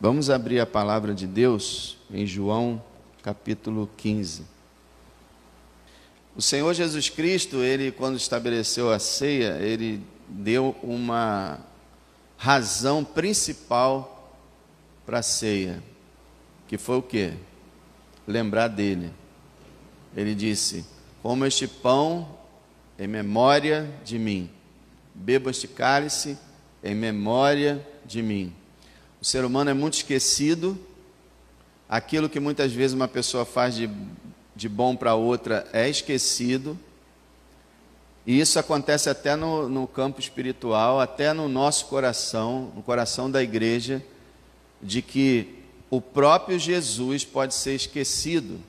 Vamos abrir a palavra de Deus em João capítulo 15. O Senhor Jesus Cristo, Ele quando estabeleceu a ceia, Ele deu uma razão principal para a ceia, que foi o quê? Lembrar dele. Ele disse: coma este pão em memória de mim, beba este cálice em memória de mim. O ser humano é muito esquecido. Aquilo que muitas vezes uma pessoa faz de bom para outra é esquecido. E isso acontece até no campo espiritual, até no nosso coração, no coração da igreja, de que o próprio Jesus pode ser esquecido.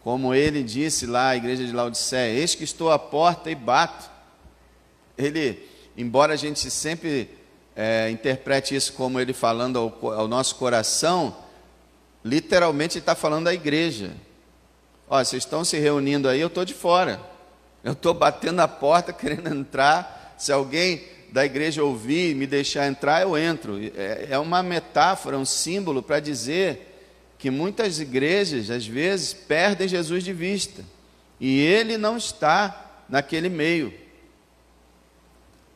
Como ele disse lá à igreja de Laodiceia: eis que estou à porta e bato. Ele, embora a gente sempre interprete isso como ele falando ao nosso coração, literalmente ele está falando à igreja. Ó, vocês estão se reunindo aí, eu estou de fora. Eu estou batendo na porta, querendo entrar. Se alguém da igreja ouvir e me deixar entrar, eu entro. É uma metáfora, um símbolo para dizer que muitas igrejas, às vezes, perdem Jesus de vista. E ele não está naquele meio.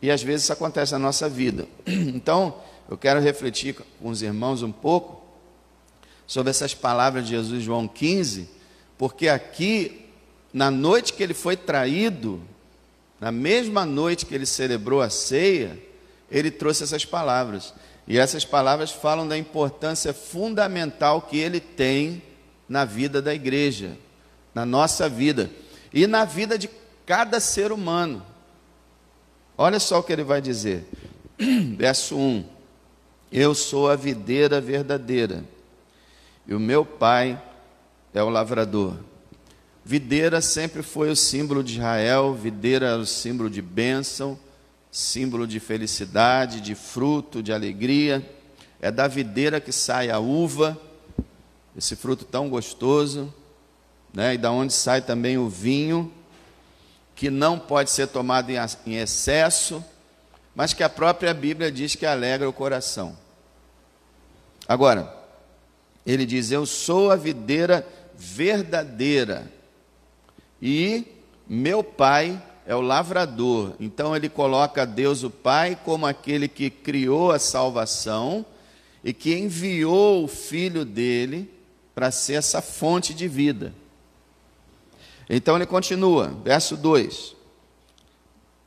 E às vezes isso acontece na nossa vida. Então, eu quero refletir com os irmãos um pouco sobre essas palavras de Jesus em João 15, porque aqui, na noite que ele foi traído, na mesma noite que ele celebrou a ceia, ele trouxe essas palavras. E essas palavras falam da importância fundamental que ele tem na vida da igreja, na nossa vida e na vida de cada ser humano. Olha só o que ele vai dizer. Verso 1. Eu sou a videira verdadeira, e o meu pai é o lavrador. Videira sempre foi o símbolo de Israel. Videira era o símbolo de bênção, símbolo de felicidade, de fruto, de alegria. É da videira que sai a uva, esse fruto tão gostoso, né? E da onde sai também o vinho, que não pode ser tomado em excesso, mas que a própria Bíblia diz que alegra o coração. Agora, ele diz: eu sou a videira verdadeira, e meu pai é o lavrador. Então ele coloca Deus o Pai como aquele que criou a salvação e que enviou o Filho dele para ser essa fonte de vida. Então ele continua, verso 2: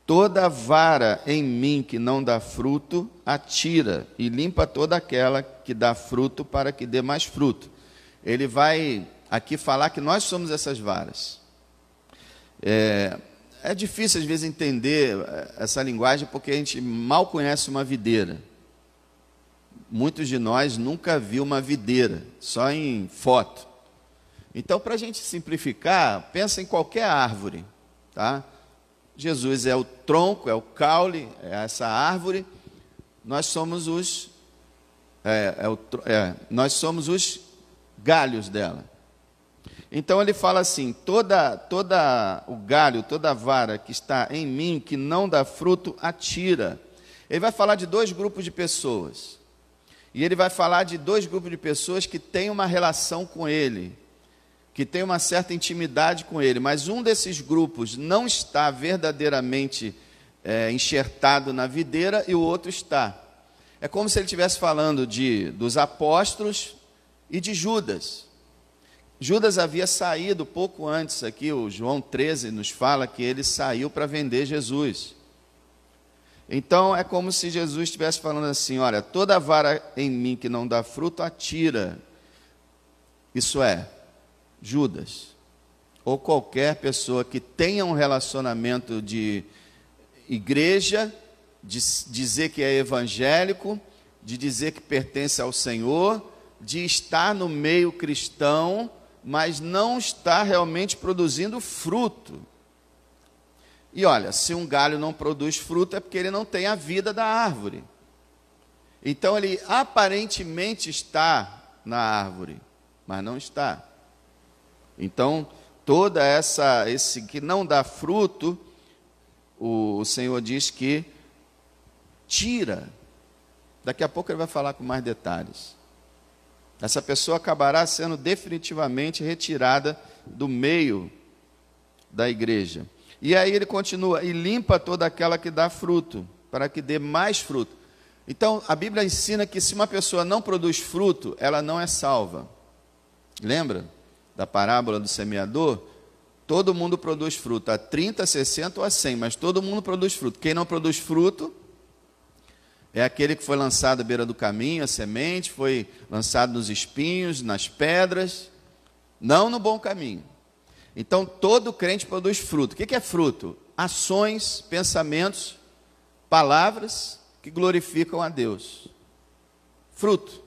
toda vara em mim que não dá fruto, atira, e limpa toda aquela que dá fruto, para que dê mais fruto. Ele vai aqui falar que nós somos essas varas. É difícil às vezes entender essa linguagem, porque a gente mal conhece uma videira. Muitos de nós nunca viu uma videira, só em foto. Então, para a gente simplificar, pensa em qualquer árvore, tá? Jesus é o tronco, é o caule, é essa árvore. Nós somos os galhos dela. Então ele fala assim: toda o galho, toda a vara que está em mim, que não dá fruto, atira. Ele vai falar de dois grupos de pessoas. E ele vai falar de dois grupos de pessoas que têm uma relação com ele, que têm uma certa intimidade com ele, mas um desses grupos não está verdadeiramente enxertado na videira e o outro está. É como se ele estivesse falando dos apóstolos e de Judas. Judas havia saído pouco antes, aqui o João 13 nos fala que ele saiu para vender Jesus. Então é como se Jesus estivesse falando assim: olha, toda vara em mim que não dá fruto, atira. Isso é, Judas, ou qualquer pessoa que tenha um relacionamento de igreja, de dizer que é evangélico, de dizer que pertence ao Senhor, de estar no meio cristão, mas não está realmente produzindo fruto. E olha, se um galho não produz fruto, é porque ele não tem a vida da árvore. Então ele aparentemente está na árvore, mas não está. Então, toda esse que não dá fruto, o Senhor diz que tira. Daqui a pouco ele vai falar com mais detalhes. essa pessoa acabará sendo definitivamente retirada do meio da igreja. E aí ele continua, e limpa toda aquela que dá fruto, para que dê mais fruto. Então, a Bíblia ensina que se uma pessoa não produz fruto, ela não é salva. Lembra da parábola do semeador? Todo mundo produz fruto, a 30, a 60 ou a 100, mas todo mundo produz fruto. Quem não produz fruto é aquele que foi lançado à beira do caminho, a semente, foi lançado nos espinhos, nas pedras, não no bom caminho. Então, todo crente produz fruto. O que é fruto? Ações, pensamentos, palavras que glorificam a Deus. Fruto.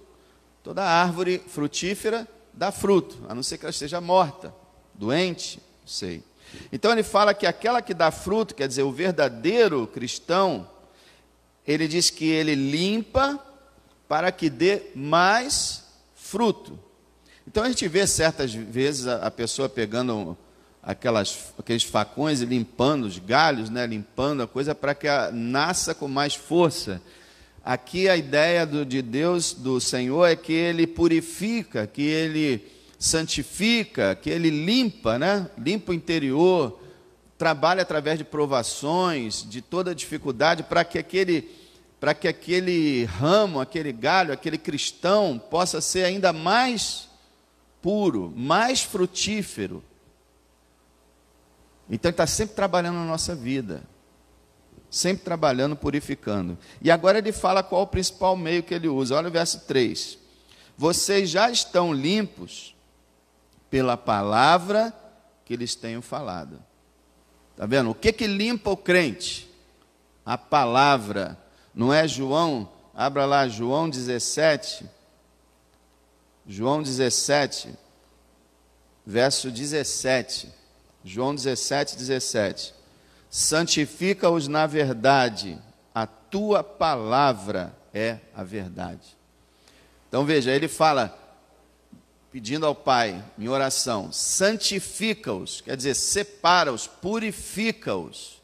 Toda árvore frutífera dá fruto, a não ser que ela esteja morta, doente, não sei. Então, ele fala que aquela que dá fruto, quer dizer, o verdadeiro cristão, ele diz que ele limpa para que dê mais fruto. Então a gente vê certas vezes a pessoa pegando aqueles facões e limpando os galhos, né, limpando a coisa para que nasça com mais força. Aqui a ideia de Deus, do Senhor, é que Ele purifica, que Ele santifica, que Ele limpa, né, limpa o interior, trabalha através de provações, de toda dificuldade, para que aquele ramo, aquele galho, aquele cristão possa ser ainda mais puro, mais frutífero. Então ele está sempre trabalhando na nossa vida, sempre trabalhando, purificando. E agora ele fala qual o principal meio que ele usa. Olha o verso 3. Vocês já estão limpos pela palavra que lhes tenho falado. Está vendo? O que limpa o crente? A palavra. Não é João? Abra lá João 17. João 17, verso 17. João 17, 17. Santifica-os na verdade, a tua palavra é a verdade. Então veja, ele fala, pedindo ao Pai, em oração, santifica-os, quer dizer, separa-os, purifica-os,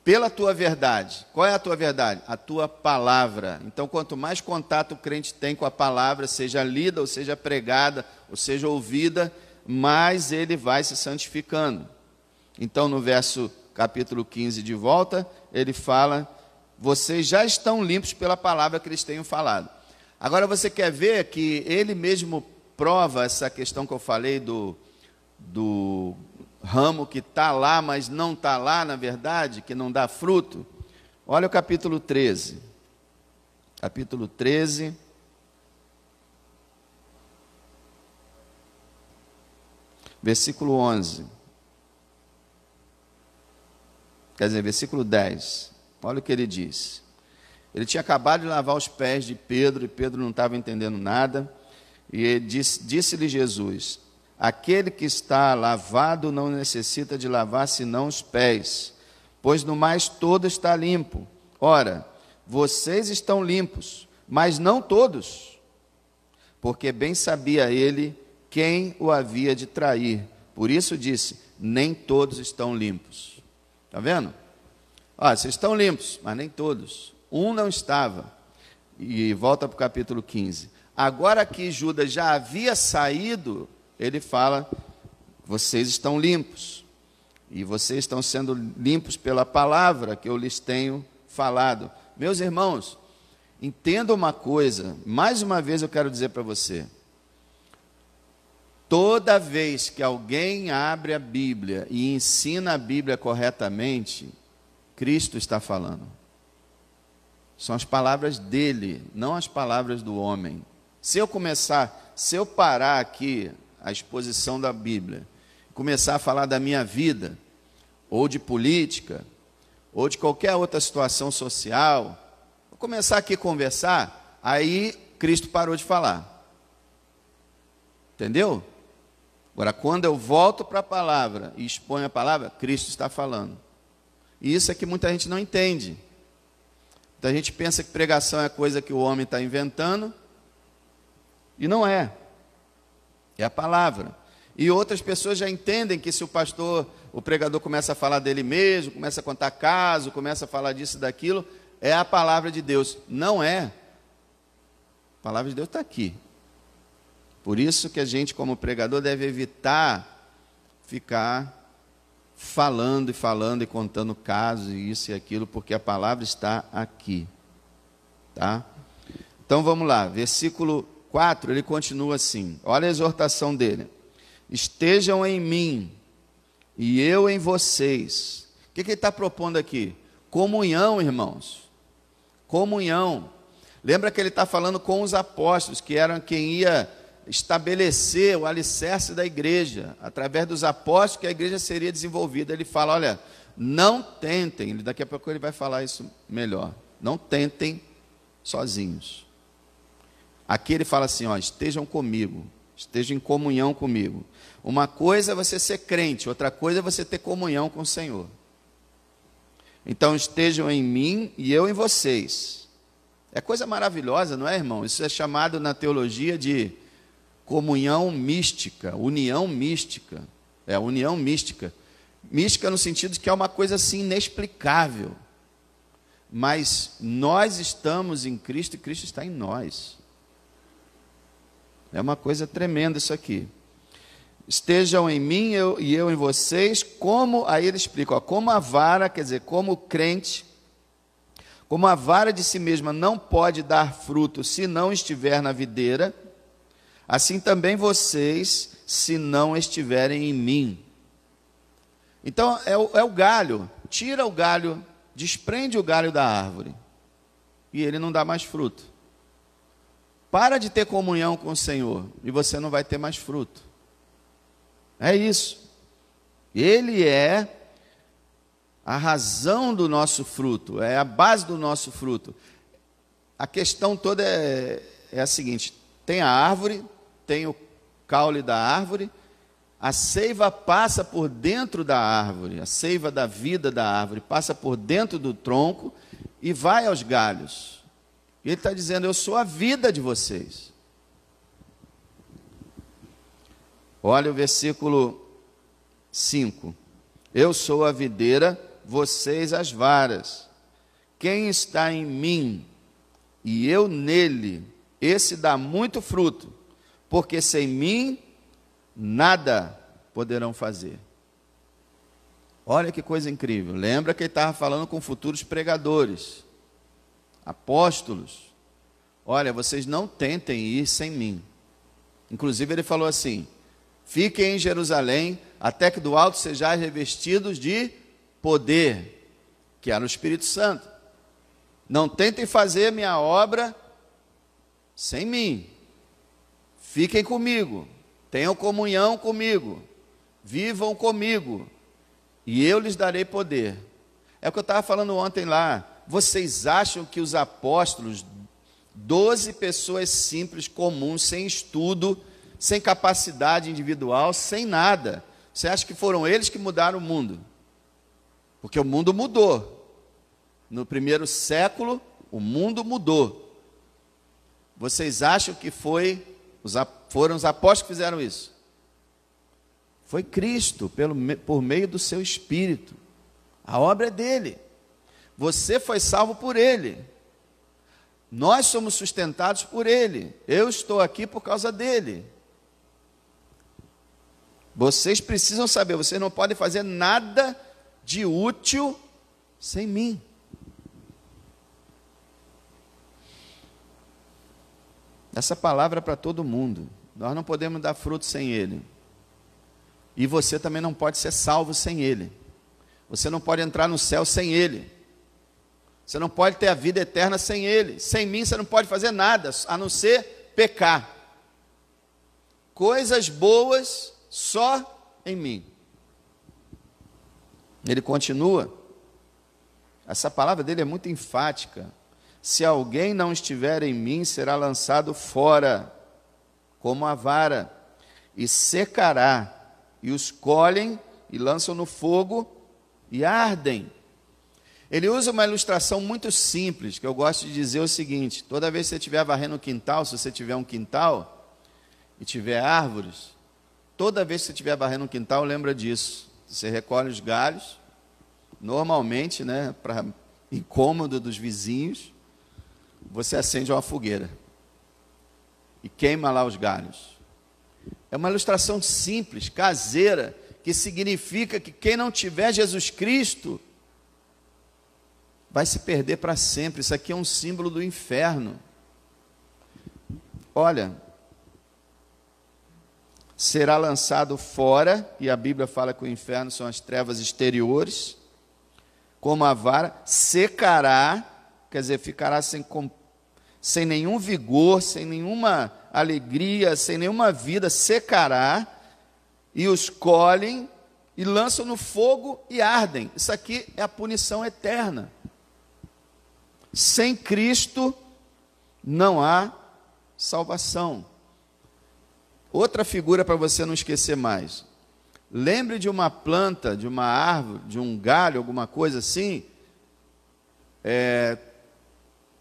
pela tua verdade. Qual é a tua verdade? A tua palavra. Então, quanto mais contato o crente tem com a palavra, seja lida, ou seja pregada, ou seja ouvida, mais ele vai se santificando. Então, no verso capítulo 15 de volta, ele fala, vocês já estão limpos pela palavra que eles tenham falado. Agora, você quer ver que ele mesmo prova essa questão que eu falei do ramo que está lá, mas não está lá, na verdade, que não dá fruto? Olha o capítulo 13. Capítulo 13. Versículo 11. Quer dizer, versículo 10. Olha o que ele diz. Ele tinha acabado de lavar os pés de Pedro, e Pedro não estava entendendo nada. E disse-lhe Jesus, aquele que está lavado não necessita de lavar senão os pés, pois no mais todo está limpo. Ora, vocês estão limpos, mas não todos, porque bem sabia ele quem o havia de trair. Por isso disse, nem todos estão limpos. Está vendo? Olha, vocês estão limpos, mas nem todos. Um não estava. E volta para o capítulo 15. Agora que Judas já havia saído, ele fala, vocês estão limpos, e vocês estão sendo limpos pela palavra que eu lhes tenho falado. Meus irmãos, entenda uma coisa, mais uma vez eu quero dizer para você, toda vez que alguém abre a Bíblia e ensina a Bíblia corretamente, Cristo está falando. São as palavras dele, não as palavras do homem. Se eu parar aqui a exposição da Bíblia, começar a falar da minha vida, ou de política, ou de qualquer outra situação social, vou começar aqui a conversar, aí Cristo parou de falar. Entendeu? Agora, quando eu volto para a palavra e exponho a palavra, Cristo está falando. E isso é que muita gente não entende. Muita gente pensa que pregação é coisa que o homem está inventando, e não é. É a palavra. E outras pessoas já entendem que se o pregador começa a falar dele mesmo, começa a contar caso, começa a falar disso e daquilo, é a palavra de Deus. Não é. A palavra de Deus está aqui. Por isso que a gente, como pregador, deve evitar ficar falando e contando casos, e isso e aquilo, porque a palavra está aqui. Tá? Então vamos lá, versículo 4, ele continua assim, olha a exortação dele. Estejam em mim, e eu em vocês. O que ele está propondo aqui? Comunhão, irmãos. Comunhão. Lembra que ele está falando com os apóstolos, que eram quem ia estabelecer o alicerce da igreja, através dos apóstolos que a igreja seria desenvolvida. Ele fala, olha, não tentem, daqui a pouco ele vai falar isso melhor, não tentem sozinhos. Aqui ele fala assim, ó, estejam comigo, estejam em comunhão comigo. Uma coisa é você ser crente, outra coisa é você ter comunhão com o Senhor. Então estejam em mim e eu em vocês. É coisa maravilhosa, não é, irmão? Isso é chamado na teologia de comunhão mística, união mística. É, união mística. Mística no sentido de que é uma coisa assim inexplicável. Mas nós estamos em Cristo e Cristo está em nós. É uma coisa tremenda isso aqui. Estejam em mim e eu em vocês, como, aí ele explica, ó, como a vara, quer dizer, como o crente, como a vara de si mesma não pode dar fruto se não estiver na videira, assim também vocês, se não estiverem em mim. Então, é o galho. Tira o galho, desprende o galho da árvore, e ele não dá mais fruto. Para de ter comunhão com o Senhor, e você não vai ter mais fruto. É isso. Ele é a razão do nosso fruto, é a base do nosso fruto. A questão toda é a seguinte, tem a árvore, tem o caule da árvore, a seiva passa por dentro da árvore, a seiva da vida da árvore passa por dentro do tronco e vai aos galhos. E ele está dizendo, eu sou a vida de vocês. Olha o versículo 5. Eu sou a videira, vocês as varas. Quem está em mim e eu nele, esse dá muito fruto, porque sem mim nada poderão fazer. Olha que coisa incrível. Lembra que ele estava falando com futuros pregadores, apóstolos. Olha, vocês não tentem ir sem mim. Inclusive ele falou assim, fiquem em Jerusalém, até que do alto sejais revestidos de poder, que era o Espírito Santo. Não tentem fazer minha obra sem mim. Fiquem comigo, tenham comunhão comigo, vivam comigo, e eu lhes darei poder. É o que eu estava falando ontem lá. Vocês acham que os apóstolos, 12 pessoas simples, comuns, sem estudo, sem capacidade individual, sem nada, você acha que foram eles que mudaram o mundo? Porque o mundo mudou. No primeiro século, o mundo mudou. Vocês acham que foram os apóstolos que fizeram isso? Foi Cristo, por meio do seu Espírito. A obra é dele. Você foi salvo por ele. Nós somos sustentados por ele. Eu estou aqui por causa dele. Vocês precisam saber, vocês não podem fazer nada de útil sem mim. Essa palavra é para todo mundo. Nós não podemos dar fruto sem ele. E você também não pode ser salvo sem ele. Você não pode entrar no céu sem ele. Você não pode ter a vida eterna sem ele. Sem mim você não pode fazer nada, a não ser pecar. Coisas boas só em mim. Ele continua. Essa palavra dele é muito enfática. Se alguém não estiver em mim, será lançado fora, como a vara, e secará. E os colhem e lançam no fogo e ardem. Ele usa uma ilustração muito simples, que eu gosto de dizer o seguinte: toda vez que você estiver varrendo um quintal, se você tiver um quintal e tiver árvores, toda vez que você estiver varrendo um quintal, lembra disso. Você recolhe os galhos, normalmente, né, para incômodo dos vizinhos, você acende uma fogueira e queima lá os galhos. É uma ilustração simples, caseira, que significa que quem não tiver Jesus Cristo vai se perder para sempre. Isso aqui é um símbolo do inferno. Olha, será lançado fora, e a Bíblia fala que o inferno são as trevas exteriores, como a vara, secará, quer dizer, ficará sem nenhum vigor, sem nenhuma alegria, sem nenhuma vida, secará, e os colhem e lançam no fogo e ardem. Isso aqui é a punição eterna. Sem Cristo não há salvação. Outra figura para você não esquecer mais. Lembre de uma planta, de uma árvore, de um galho, alguma coisa assim,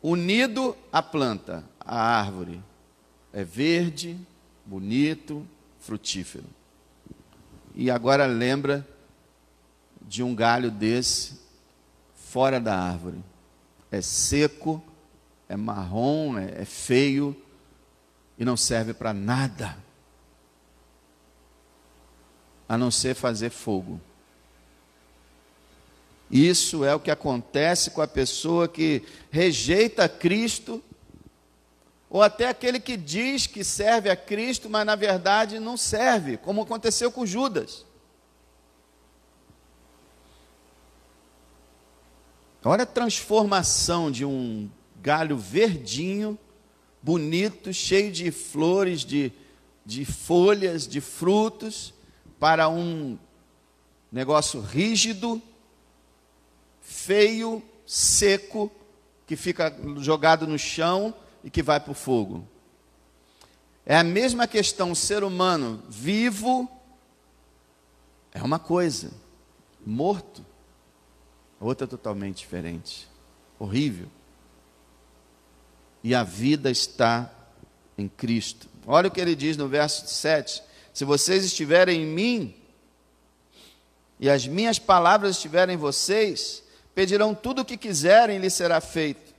unido à planta, à árvore. É verde, bonito, frutífero. E agora lembra de um galho desse fora da árvore. É seco, é marrom, é feio e não serve para nada, a não ser fazer fogo. Isso é o que acontece com a pessoa que rejeita Cristo, ou até aquele que diz que serve a Cristo, mas na verdade não serve, como aconteceu com Judas. Olha a transformação de um galho verdinho, bonito, cheio de flores, de folhas, de frutos, para um negócio rígido, feio, seco, que fica jogado no chão e que vai para o fogo. É a mesma questão, o ser humano vivo é uma coisa, morto, outra totalmente diferente, horrível. E a vida está em Cristo. Olha o que ele diz no verso 7. Se vocês estiverem em mim, e as minhas palavras estiverem em vocês, pedirão tudo o que quiserem e lhes será feito.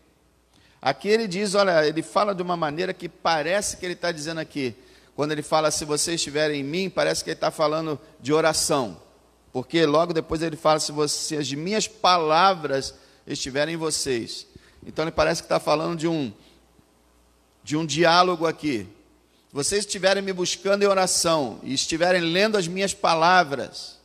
Aqui ele diz, olha, ele fala de uma maneira que parece que ele está dizendo aqui, quando ele fala, se vocês estiverem em mim, parece que ele está falando de oração, porque logo depois ele fala, se as minhas palavras estiverem em vocês. Então ele parece que está falando de um diálogo aqui. Se vocês estiverem me buscando em oração, e estiverem lendo as minhas palavras,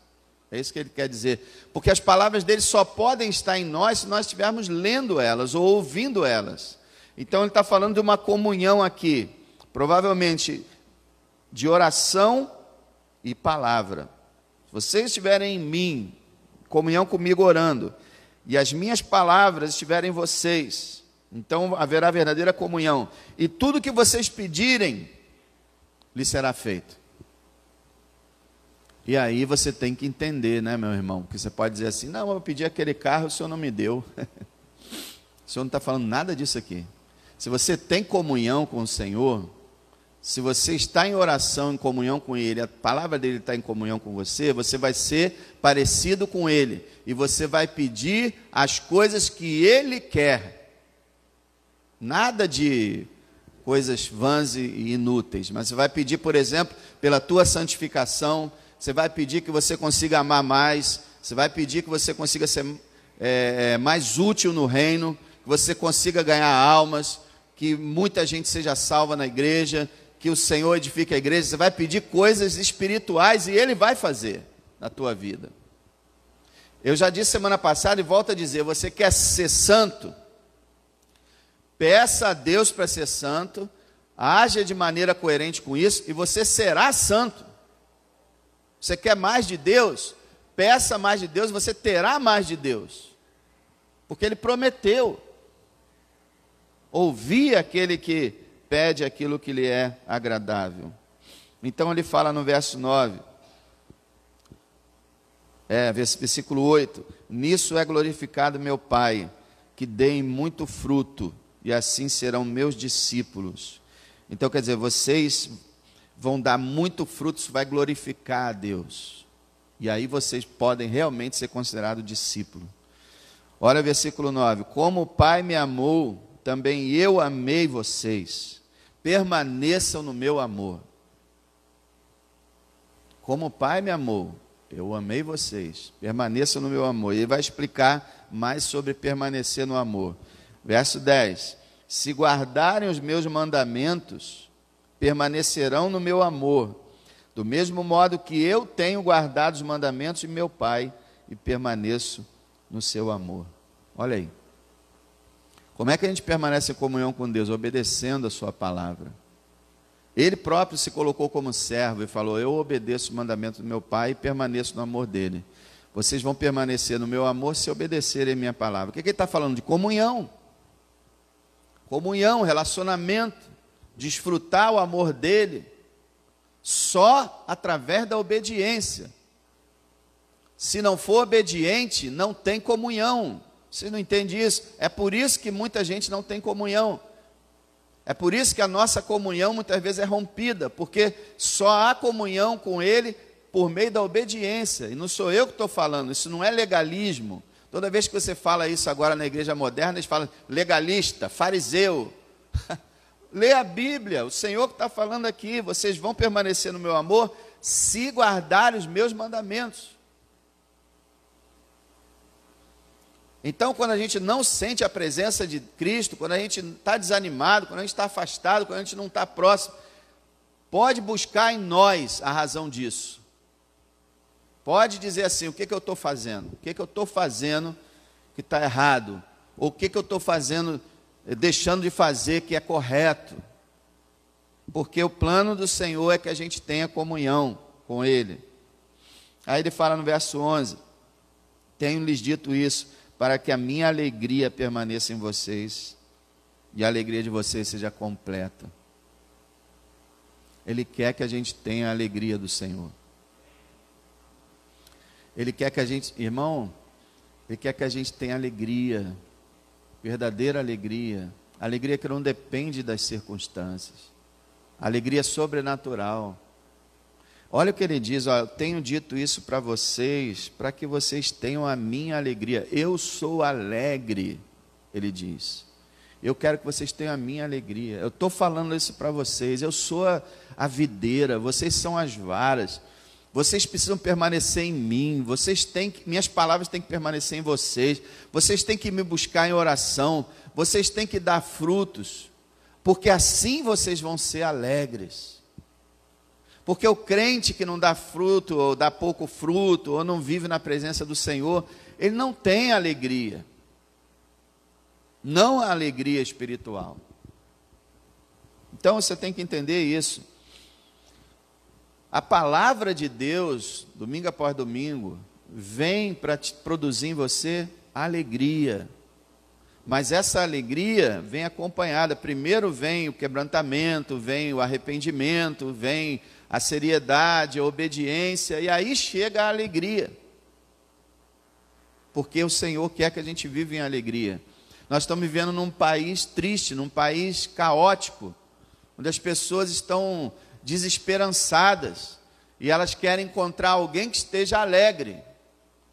é isso que ele quer dizer, porque as palavras dele só podem estar em nós se nós estivermos lendo elas ou ouvindo elas. Então ele está falando de uma comunhão aqui, provavelmente de oração e palavra. Se vocês estiverem em mim, comunhão comigo orando, e as minhas palavras estiverem em vocês, então haverá verdadeira comunhão, e tudo que vocês pedirem, lhe será feito. E aí você tem que entender, né, meu irmão? Porque você pode dizer assim, não, eu pedi aquele carro, o senhor não me deu. O senhor não está falando nada disso aqui. Se você tem comunhão com o Senhor, se você está em oração, em comunhão com Ele, a palavra dele está em comunhão com você, você vai ser parecido com Ele. E você vai pedir as coisas que Ele quer. Nada de coisas vãs e inúteis. Mas você vai pedir, por exemplo, pela tua santificação. Você vai pedir que você consiga amar mais, você vai pedir que você consiga ser mais útil no reino, que você consiga ganhar almas, que muita gente seja salva na igreja, que o Senhor edifique a igreja. Você vai pedir coisas espirituais e Ele vai fazer na tua vida. Eu já disse semana passada e volto a dizer, você quer ser santo? Peça a Deus para ser santo, haja de maneira coerente com isso e você será santo. Você quer mais de Deus? Peça mais de Deus, você terá mais de Deus. Porque Ele prometeu. Ouvir aquele que pede aquilo que lhe é agradável. Então ele fala no verso 9. Versículo 8. Nisso é glorificado meu Pai, que deem muito fruto, e assim serão meus discípulos. Então quer dizer, vocês vão dar muito fruto, isso vai glorificar a Deus. E aí vocês podem realmente ser considerados discípulos. Olha o versículo 9. Como o Pai me amou, também eu amei vocês. Permaneçam no meu amor. como o Pai me amou, eu amei vocês, permaneçam no meu amor. E ele vai explicar mais sobre permanecer no amor. Verso 10: se guardarem os meus mandamentos, permanecerão no meu amor, do mesmo modo que eu tenho guardado os mandamentos de meu Pai e permaneço no seu amor. Olha aí. Como é que a gente permanece em comunhão com Deus? Obedecendo a sua palavra. Ele próprio se colocou como servo e falou: eu obedeço o mandamento do meu Pai e permaneço no amor dele. Vocês vão permanecer no meu amor se obedecerem a minha palavra. O que ele está falando? De comunhão. Comunhão, relacionamento, desfrutar o amor dele, só através da obediência. Se não for obediente, não tem comunhão. Você não entende isso? É por isso que muita gente não tem comunhão. É por isso que a nossa comunhão muitas vezes é rompida, porque só há comunhão com Ele por meio da obediência. E não sou eu que estou falando, isso não é legalismo. Toda vez que você fala isso agora na igreja moderna, eles falam legalista, fariseu. Lê a Bíblia, o Senhor que está falando aqui: vocês vão permanecer no meu amor se guardarem os meus mandamentos. Então, quando a gente não sente a presença de Cristo, quando a gente está desanimado, quando a gente está afastado, quando a gente não está próximo, pode buscar em nós a razão disso. Pode dizer assim: o que eu estou fazendo? O que eu estou fazendo que está errado? Ou o que eu estou fazendo, deixando de fazer que é correto? Porque o plano do Senhor é que a gente tenha comunhão com Ele. Aí ele fala no verso 11: tenho-lhes dito isso, para que a minha alegria permaneça em vocês e a alegria de vocês seja completa. Ele quer que a gente tenha a alegria do Senhor. Ele quer que a gente, irmão, Ele quer que a gente tenha alegria, verdadeira alegria, alegria que não depende das circunstâncias, alegria sobrenatural. Olha o que ele diz: ó, eu tenho dito isso para vocês, para que vocês tenham a minha alegria. Eu sou alegre, ele diz. Eu quero que vocês tenham a minha alegria. Eu estou falando isso para vocês. Eu sou a videira, vocês são as varas. Vocês precisam permanecer em mim. Minhas palavras têm que permanecer em vocês. Vocês têm que me buscar em oração. Vocês têm que dar frutos, porque assim vocês vão ser alegres. Porque o crente que não dá fruto, ou dá pouco fruto, ou não vive na presença do Senhor, ele não tem alegria. Não há alegria espiritual. Então você tem que entender isso. A palavra de Deus, domingo após domingo, vem para produzir em você alegria. Mas essa alegria vem acompanhada. Primeiro vem o quebrantamento, vem o arrependimento, vem a seriedade, a obediência, e aí chega a alegria. Porque o Senhor quer que a gente viva em alegria. Nós estamos vivendo num país triste, num país caótico, onde as pessoas estão desesperançadas, e elas querem encontrar alguém que esteja alegre,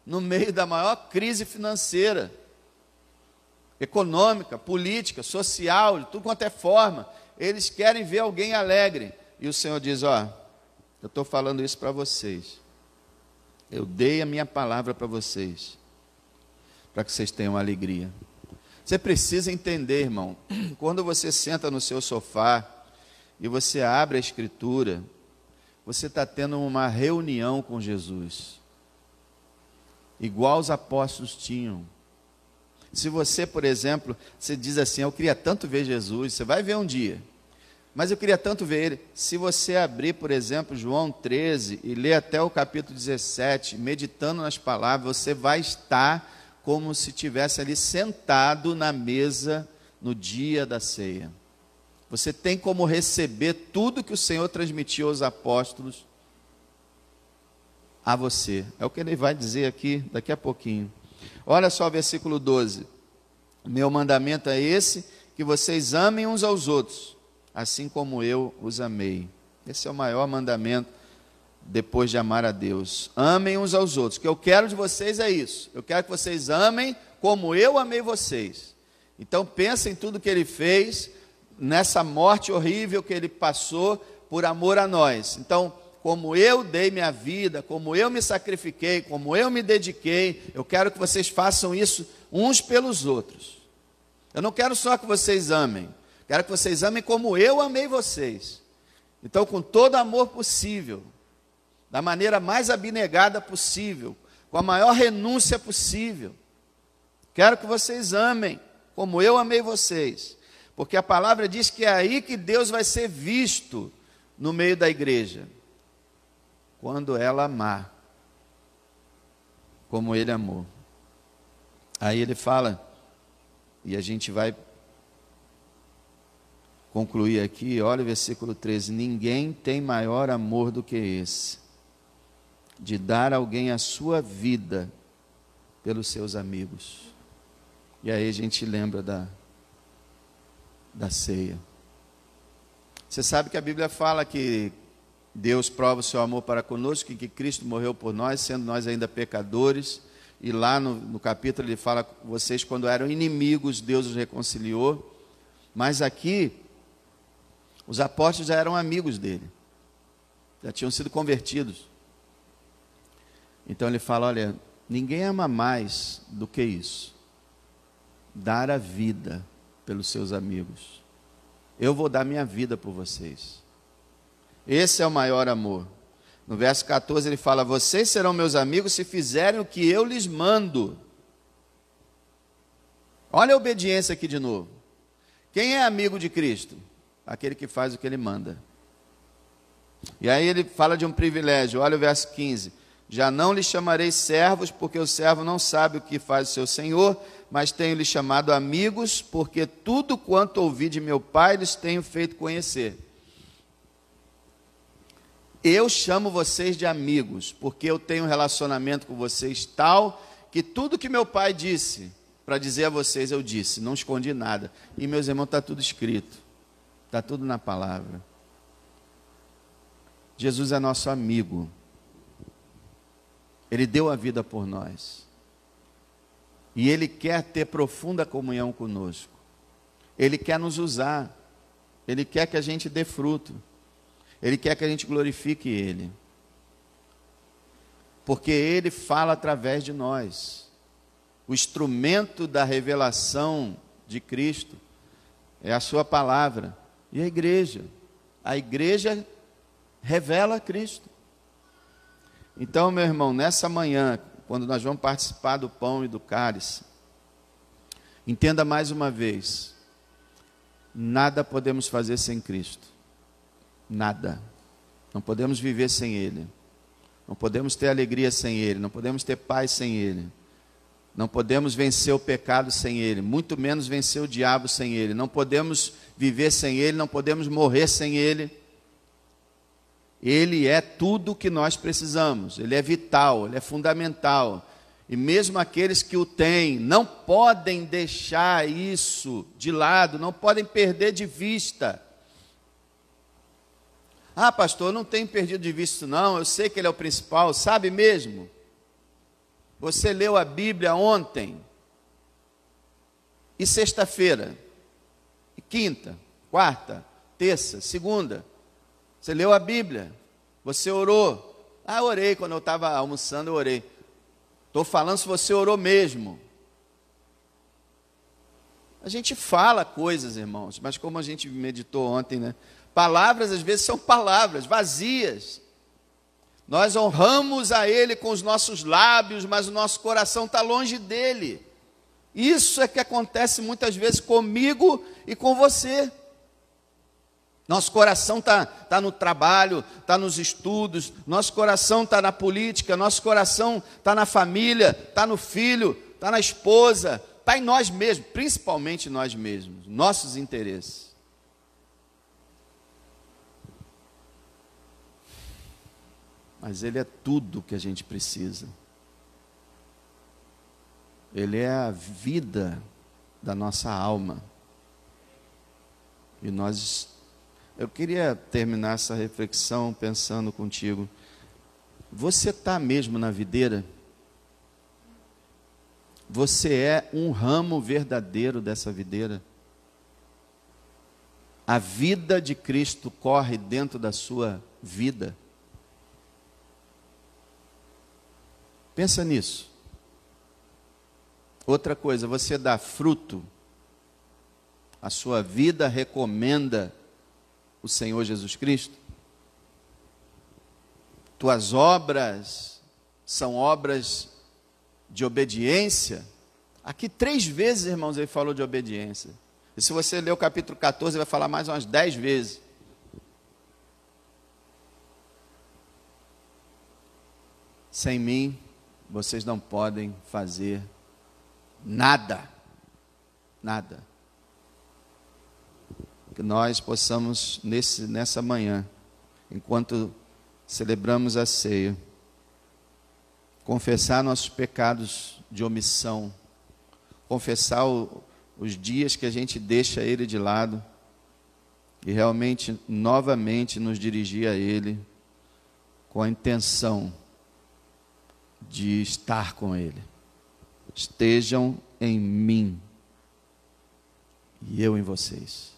no meio da maior crise financeira, econômica, política, social, de tudo quanto é forma. Eles querem ver alguém alegre. E o Senhor diz: ó, eu estou falando isso para vocês. Eu dei a minha palavra para vocês, para que vocês tenham alegria. Você precisa entender, irmão, quando você senta no seu sofá e você abre a Escritura, você está tendo uma reunião com Jesus, igual os apóstolos tinham. Se você, por exemplo, você diz assim: eu queria tanto ver Jesus, você vai ver um dia, mas eu queria tanto ver Ele. Se você abrir, por exemplo, João 13 e ler até o capítulo 17, meditando nas palavras, você vai estar como se estivesse ali sentado na mesa no dia da ceia. Você tem como receber tudo que o Senhor transmitiu aos apóstolos a você. É o que ele vai dizer aqui daqui a pouquinho. Olha só o versículo 12. Meu mandamento é esse, que vocês amem uns aos outros, assim como eu os amei. Esse é o maior mandamento depois de amar a Deus. Amem uns aos outros. O que eu quero de vocês é isso. Eu quero que vocês amem como eu amei vocês. Então pensem em tudo que Ele fez, nessa morte horrível que Ele passou por amor a nós. Então como eu dei minha vida, como eu me sacrifiquei, como eu me dediquei. Eu quero que vocês façam isso uns pelos outros. Eu não quero só que vocês amem, quero que vocês amem como eu amei vocês. Então, com todo amor possível, da maneira mais abnegada possível, com a maior renúncia possível, quero que vocês amem como eu amei vocês, porque a palavra diz que é aí que Deus vai ser visto no meio da igreja, quando ela amar como Ele amou. Aí ele fala, e a gente vai concluir aqui, olha o versículo 13: ninguém tem maior amor do que esse, de dar a alguém a sua vida pelos seus amigos. E aí a gente lembra da ceia. Você sabe que a Bíblia fala que Deus prova o seu amor para conosco, que Cristo morreu por nós, sendo nós ainda pecadores. E lá no capítulo ele fala, vocês quando eram inimigos, Deus os reconciliou. Mas aqui, os apóstolos já eram amigos dele, já tinham sido convertidos. Então ele fala, olha, ninguém ama mais do que isso, dar a vida pelos seus amigos. Eu vou dar minha vida por vocês. Esse é o maior amor. No verso 14 ele fala, vocês serão meus amigos se fizerem o que eu lhes mando. Olha a obediência aqui de novo. Quem é amigo de Cristo? Aquele que faz o que Ele manda. E aí ele fala de um privilégio, olha o verso 15. Já não lhes chamarei servos, porque o servo não sabe o que faz o seu senhor, mas tenho-lhes chamado amigos, porque tudo quanto ouvi de meu Pai lhes tenho feito conhecer. Eu chamo vocês de amigos, porque eu tenho um relacionamento com vocês tal, que tudo que meu Pai disse, para dizer a vocês, eu disse, não escondi nada. E meus irmãos, está tudo escrito, está tudo na palavra. Jesus é nosso amigo. Ele deu a vida por nós. E Ele quer ter profunda comunhão conosco. Ele quer nos usar. Ele quer que a gente dê fruto. Ele quer que a gente glorifique Ele. Porque Ele fala através de nós. O instrumento da revelação de Cristo é a sua palavra. E a igreja? A igreja revela Cristo. Então, meu irmão, nessa manhã, quando nós vamos participar do pão e do cálice, entenda mais uma vez, nada podemos fazer sem Cristo. Nada. Não podemos viver sem Ele. Não podemos ter alegria sem Ele. Não podemos ter paz sem Ele. Não podemos vencer o pecado sem Ele. Muito menos vencer o diabo sem Ele. Não podemos viver sem Ele. Não podemos morrer sem Ele. Ele é tudo o que nós precisamos. Ele é vital, Ele é fundamental. E mesmo aqueles que o têm, não podem deixar isso de lado, não podem perder de vista. Ah, pastor, eu não tenho perdido de vista não, eu sei que Ele é o principal, sabe mesmo? Você leu a Bíblia ontem, e sexta-feira, e quinta, quarta, terça, segunda, você leu a Bíblia, você orou. Ah, orei, quando eu estava almoçando eu orei. Estou falando se você orou mesmo. A gente fala coisas, irmãos, mas como a gente meditou ontem, né? Palavras às vezes são palavras vazias. Nós honramos a Ele com os nossos lábios, mas o nosso coração está longe dEle. Isso é que acontece muitas vezes comigo e com você. Nosso coração está no trabalho, está nos estudos, nosso coração está na política, nosso coração está na família, está no filho, está na esposa, está em nós mesmos, principalmente nós mesmos, nossos interesses. Mas Ele é tudo que a gente precisa. Ele é a vida da nossa alma. E eu queria terminar essa reflexão pensando contigo. Você está mesmo na videira? Você é um ramo verdadeiro dessa videira? A vida de Cristo corre dentro da sua vida? Pensa nisso. Outra coisa, você dá fruto, a sua vida recomenda o Senhor Jesus Cristo? Tuas obras são obras de obediência? Aqui 3 vezes, irmãos, ele falou de obediência. E se você ler o capítulo 14, ele vai falar mais umas 10 vezes. Sem mim, vocês não podem fazer nada. Nada. Que nós possamos, nessa manhã, enquanto celebramos a ceia, confessar nossos pecados de omissão, confessar os dias que a gente deixa Ele de lado e realmente, novamente, nos dirigir a Ele com a intenção de estar com Ele. Estejam em mim e eu em vocês.